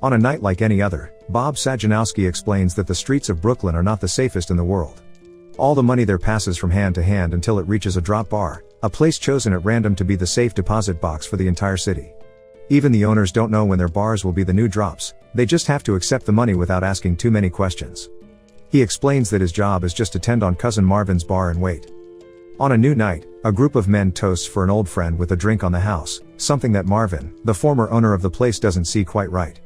On a night like any other, Bob Sajanowski explains that the streets of Brooklyn are not the safest in the world. All the money there passes from hand to hand until it reaches a drop bar, a place chosen at random to be the safe deposit box for the entire city. Even the owners don't know when their bars will be the new drops, they just have to accept the money without asking too many questions. He explains that his job is just to tend on Cousin Marvin's bar and wait. On a new night, a group of men toasts for an old friend with a drink on the house, something that Marvin, the former owner of the place, doesn't see quite right.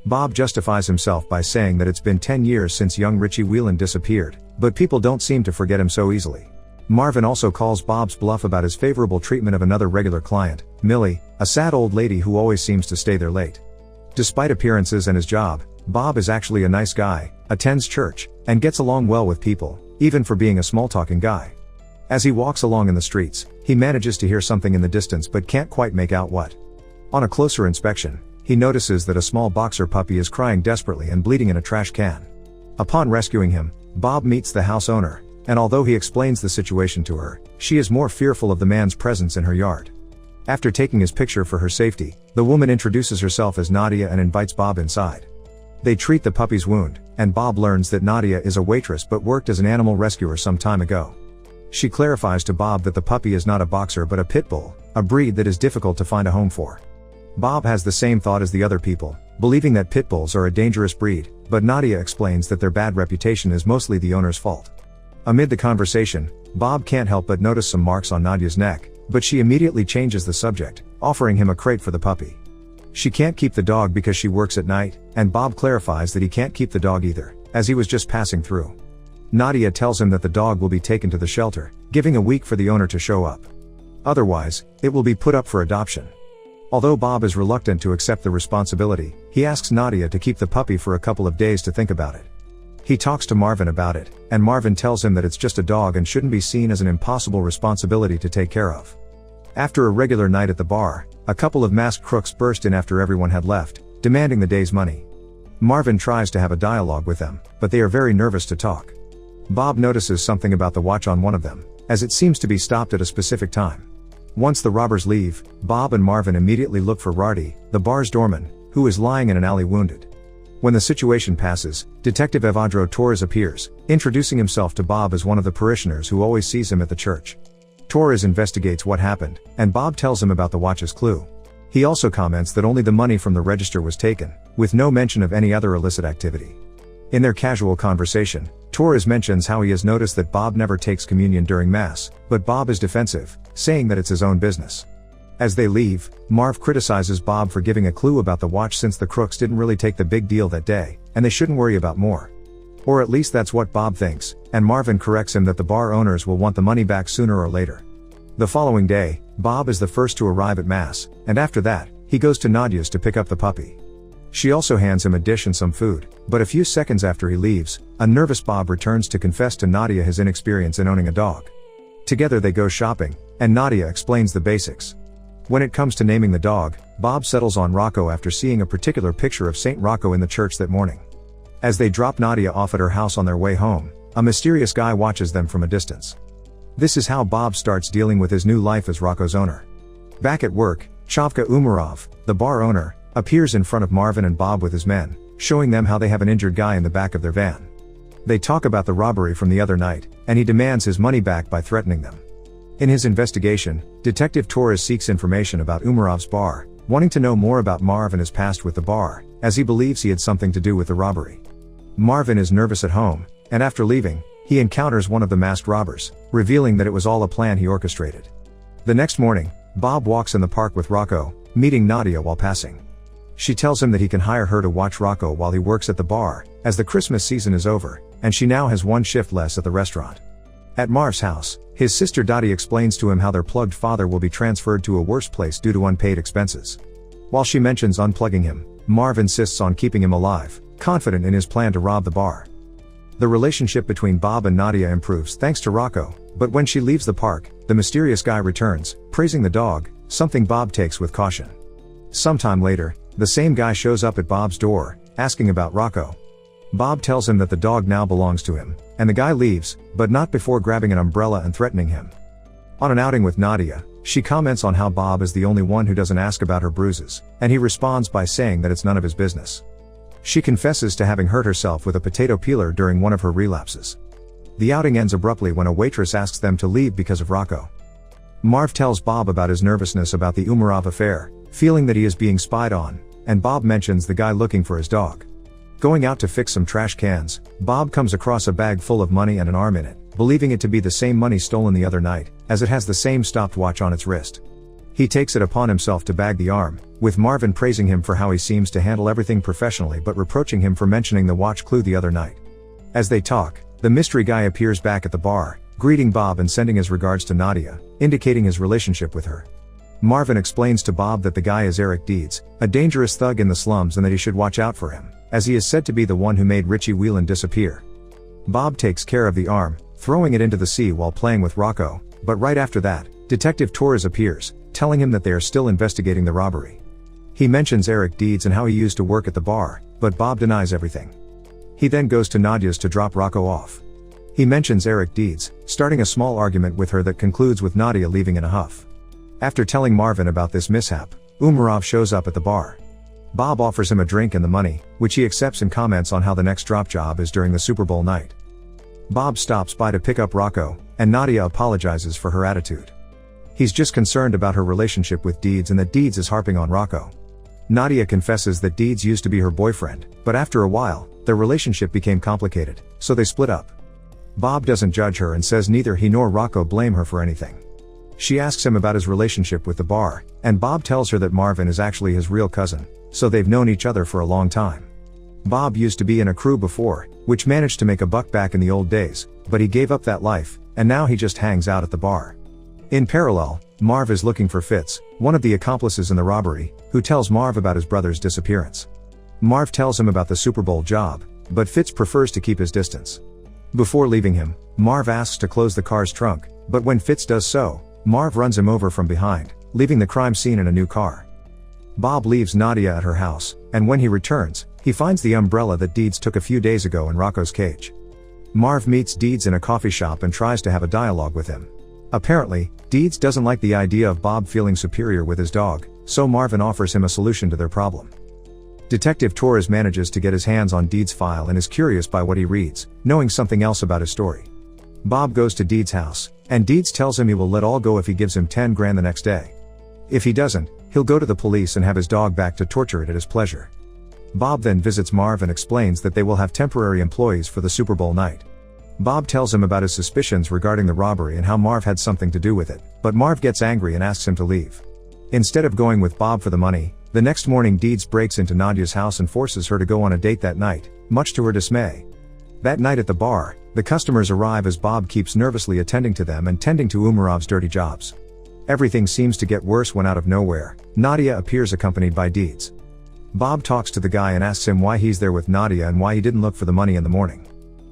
Bob justifies himself by saying that it's been 10 years since young Richie Whelan disappeared, but people don't seem to forget him so easily. Marvin also calls Bob's bluff about his favorable treatment of another regular client, Millie, a sad old lady who always seems to stay there late. Despite appearances and his job, Bob is actually a nice guy, attends church, and gets along well with people, even for being a small-talking guy. As he walks along in the streets, he manages to hear something in the distance but can't quite make out what. On a closer inspection, he notices that a small boxer puppy is crying desperately and bleeding in a trash can. Upon rescuing him, Bob meets the house owner, and although he explains the situation to her, she is more fearful of the man's presence in her yard. After taking his picture for her safety, the woman introduces herself as Nadia and invites Bob inside. They treat the puppy's wound, and Bob learns that Nadia is a waitress but worked as an animal rescuer some time ago. She clarifies to Bob that the puppy is not a boxer but a Pitbull, a breed that is difficult to find a home for. Bob has the same thought as the other people, believing that pit bulls are a dangerous breed, but Nadia explains that their bad reputation is mostly the owner's fault. Amid the conversation, Bob can't help but notice some marks on Nadia's neck, but she immediately changes the subject, offering him a crate for the puppy. She can't keep the dog because she works at night, and Bob clarifies that he can't keep the dog either, as he was just passing through. Nadia tells him that the dog will be taken to the shelter, giving a week for the owner to show up. Otherwise, it will be put up for adoption. Although Bob is reluctant to accept the responsibility, he asks Nadia to keep the puppy for a couple of days to think about it. He talks to Marvin about it, and Marvin tells him that it's just a dog and shouldn't be seen as an impossible responsibility to take care of. After a regular night at the bar, a couple of masked crooks burst in after everyone had left, demanding the day's money. Marvin tries to have a dialogue with them, but they are very nervous to talk. Bob notices something about the watch on one of them, as it seems to be stopped at a specific time. Once the robbers leave, Bob and Marvin immediately look for Rardy, the bar's doorman, who is lying in an alley wounded. When the situation passes, Detective Evandro Torres appears, introducing himself to Bob as one of the parishioners who always sees him at the church. Torres investigates what happened, and Bob tells him about the watch's clue. He also comments that only the money from the register was taken, with no mention of any other illicit activity. In their casual conversation, Torres mentions how he has noticed that Bob never takes communion during Mass, but Bob is defensive, saying that it's his own business. As they leave, Marv criticizes Bob for giving a clue about the watch since the crooks didn't really take the big deal that day, and they shouldn't worry about more. Or at least that's what Bob thinks, and Marvin corrects him that the bar owners will want the money back sooner or later. The following day, Bob is the first to arrive at Mass, and after that, he goes to Nadia's to pick up the puppy. She also hands him a dish and some food, but a few seconds after he leaves, a nervous Bob returns to confess to Nadia his inexperience in owning a dog. Together they go shopping, and Nadia explains the basics. When it comes to naming the dog, Bob settles on Rocco after seeing a particular picture of Saint Rocco in the church that morning. As they drop Nadia off at her house on their way home, a mysterious guy watches them from a distance. This is how Bob starts dealing with his new life as Rocco's owner. Back at work, Chavka Umarov, the bar owner, appears in front of Marvin and Bob with his men, showing them how they have an injured guy in the back of their van. They talk about the robbery from the other night, and he demands his money back by threatening them. In his investigation, Detective Torres seeks information about Umarov's bar, wanting to know more about Marv and his past with the bar, as he believes he had something to do with the robbery. Marvin is nervous at home, and after leaving, he encounters one of the masked robbers, revealing that it was all a plan he orchestrated. The next morning, Bob walks in the park with Rocco, meeting Nadia while passing. She tells him that he can hire her to watch Rocco while he works at the bar, as the Christmas season is over, and she now has one shift less at the restaurant. At Marv's house, his sister Dottie explains to him how their plugged father will be transferred to a worse place due to unpaid expenses. While she mentions unplugging him, Marv insists on keeping him alive, confident in his plan to rob the bar. The relationship between Bob and Nadia improves thanks to Rocco, but when she leaves the park, the mysterious guy returns, praising the dog, something Bob takes with caution. Sometime later, the same guy shows up at Bob's door, asking about Rocco. Bob tells him that the dog now belongs to him, and the guy leaves, but not before grabbing an umbrella and threatening him. On an outing with Nadia, she comments on how Bob is the only one who doesn't ask about her bruises, and he responds by saying that it's none of his business. She confesses to having hurt herself with a potato peeler during one of her relapses. The outing ends abruptly when a waitress asks them to leave because of Rocco. Marv tells Bob about his nervousness about the Umarov affair, feeling that he is being spied on, and Bob mentions the guy looking for his dog. Going out to fix some trash cans, Bob comes across a bag full of money and an arm in it, believing it to be the same money stolen the other night, as it has the same stopwatch on its wrist. He takes it upon himself to bag the arm, with Marvin praising him for how he seems to handle everything professionally but reproaching him for mentioning the watch clue the other night. As they talk, the mystery guy appears back at the bar, greeting Bob and sending his regards to Nadia, indicating his relationship with her. Marvin explains to Bob that the guy is Eric Deeds, a dangerous thug in the slums, and that he should watch out for him, as he is said to be the one who made Richie Whelan disappear. Bob takes care of the arm, throwing it into the sea while playing with Rocco, but right after that, Detective Torres appears, telling him that they are still investigating the robbery. He mentions Eric Deeds and how he used to work at the bar, but Bob denies everything. He then goes to Nadia's to drop Rocco off. He mentions Eric Deeds, starting a small argument with her that concludes with Nadia leaving in a huff. After telling Marvin about this mishap, Umarov shows up at the bar. Bob offers him a drink and the money, which he accepts and comments on how the next drop job is during the Super Bowl night. Bob stops by to pick up Rocco, and Nadia apologizes for her attitude. He's just concerned about her relationship with Deeds and that Deeds is harping on Rocco. Nadia confesses that Deeds used to be her boyfriend, but after a while, their relationship became complicated, so they split up. Bob doesn't judge her and says neither he nor Rocco blame her for anything. She asks him about his relationship with the bar, and Bob tells her that Marvin is actually his real cousin, so they've known each other for a long time. Bob used to be in a crew before, which managed to make a buck back in the old days, but he gave up that life, and now he just hangs out at the bar. In parallel, Marv is looking for Fitz, one of the accomplices in the robbery, who tells Marv about his brother's disappearance. Marv tells him about the Super Bowl job, but Fitz prefers to keep his distance. Before leaving him, Marv asks to close the car's trunk, but when Fitz does so, Marv runs him over from behind, leaving the crime scene in a new car. Bob leaves Nadia at her house, and when he returns, he finds the umbrella that Deeds took a few days ago in Rocco's cage. Marv meets Deeds in a coffee shop and tries to have a dialogue with him. Apparently, Deeds doesn't like the idea of Bob feeling superior with his dog, so Marvin offers him a solution to their problem. Detective Torres manages to get his hands on Deeds' file and is curious by what he reads, knowing something else about his story. Bob goes to Deeds' house, and Deeds tells him he will let all go if he gives him 10 grand the next day. If he doesn't, he'll go to the police and have his dog back to torture it at his pleasure. Bob then visits Marv and explains that they will have temporary employees for the Super Bowl night. Bob tells him about his suspicions regarding the robbery and how Marv had something to do with it, but Marv gets angry and asks him to leave. Instead of going with Bob for the money, the next morning Deeds breaks into Nadia's house and forces her to go on a date that night, much to her dismay. That night at the bar, the customers arrive as Bob keeps nervously attending to them and tending to Umarov's dirty jobs. Everything seems to get worse when out of nowhere, Nadia appears accompanied by Deeds. Bob talks to the guy and asks him why he's there with Nadia and why he didn't look for the money in the morning.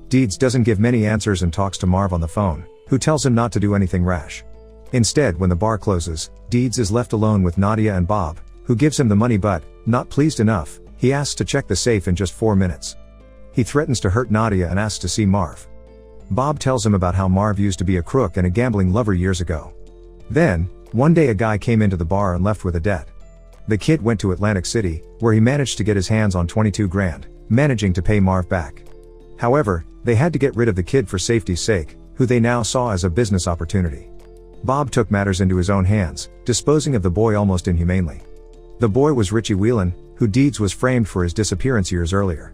Deeds doesn't give many answers and talks to Marv on the phone, who tells him not to do anything rash. Instead, when the bar closes, Deeds is left alone with Nadia and Bob, who gives him the money but, not pleased enough, he asks to check the safe in just 4 minutes. He threatens to hurt Nadia and asks to see Marv. Bob tells him about how Marv used to be a crook and a gambling lover years ago. Then, one day a guy came into the bar and left with a debt. The kid went to Atlantic City, where he managed to get his hands on 22 grand, managing to pay Marv back. However, they had to get rid of the kid for safety's sake, who they now saw as a business opportunity. Bob took matters into his own hands, disposing of the boy almost inhumanely. The boy was Richie Whelan, who Deeds was framed for his disappearance years earlier.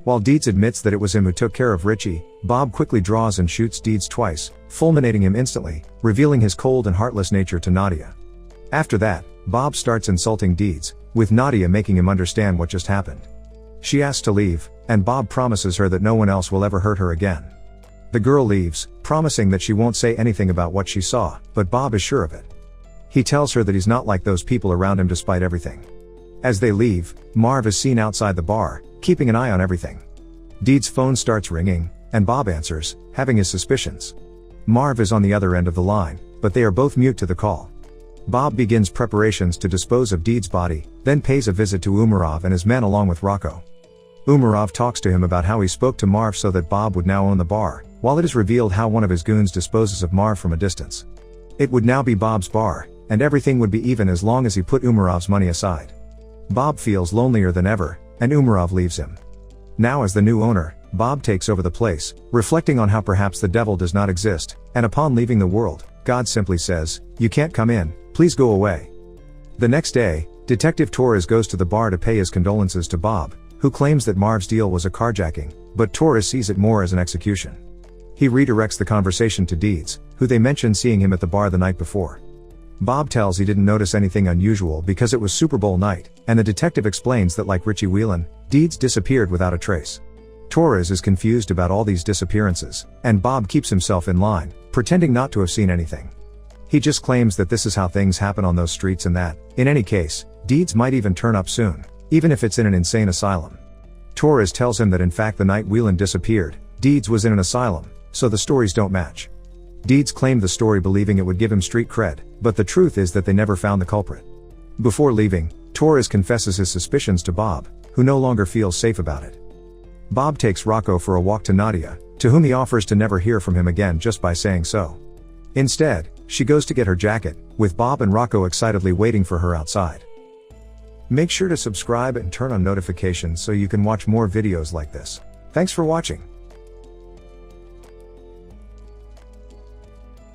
While Deeds admits that it was him who took care of Richie, Bob quickly draws and shoots Deeds twice, fulminating him instantly, revealing his cold and heartless nature to Nadia. After that, Bob starts insulting Deeds, with Nadia making him understand what just happened. She asks to leave, and Bob promises her that no one else will ever hurt her again. The girl leaves, promising that she won't say anything about what she saw, but Bob is sure of it. He tells her that he's not like those people around him despite everything. As they leave, Marv is seen outside the bar, keeping an eye on everything. Deeds' phone starts ringing, and Bob answers, having his suspicions. Marv is on the other end of the line, but they are both mute to the call. Bob begins preparations to dispose of Deeds' body, then pays a visit to Umarov and his men along with Rocco. Umarov talks to him about how he spoke to Marv so that Bob would now own the bar, while it is revealed how one of his goons disposes of Marv from a distance. It would now be Bob's bar, and everything would be even as long as he put Umarov's money aside. Bob feels lonelier than ever, and Umarov leaves him. Now as the new owner, Bob takes over the place, reflecting on how perhaps the devil does not exist, and upon leaving the world, God simply says, "You can't come in, please go away." The next day, Detective Torres goes to the bar to pay his condolences to Bob, who claims that Marv's deal was a carjacking, but Torres sees it more as an execution. He redirects the conversation to Deeds, who they mention seeing him at the bar the night before. Bob tells he didn't notice anything unusual because it was Super Bowl night, and the detective explains that like Richie Whelan, Deeds disappeared without a trace. Torres is confused about all these disappearances, and Bob keeps himself in line, pretending not to have seen anything. He just claims that this is how things happen on those streets and that, in any case, Deeds might even turn up soon, even if it's in an insane asylum. Torres tells him that in fact the night Whelan disappeared, Deeds was in an asylum, so the stories don't match. Deeds claimed the story believing it would give him street cred, but the truth is that they never found the culprit. Before leaving, Torres confesses his suspicions to Bob, who no longer feels safe about it. Bob takes Rocco for a walk to Nadia, to whom he offers to never hear from him again just by saying so. Instead, she goes to get her jacket, with Bob and Rocco excitedly waiting for her outside. Make sure to subscribe and turn on notifications so you can watch more videos like this. Thanks for watching.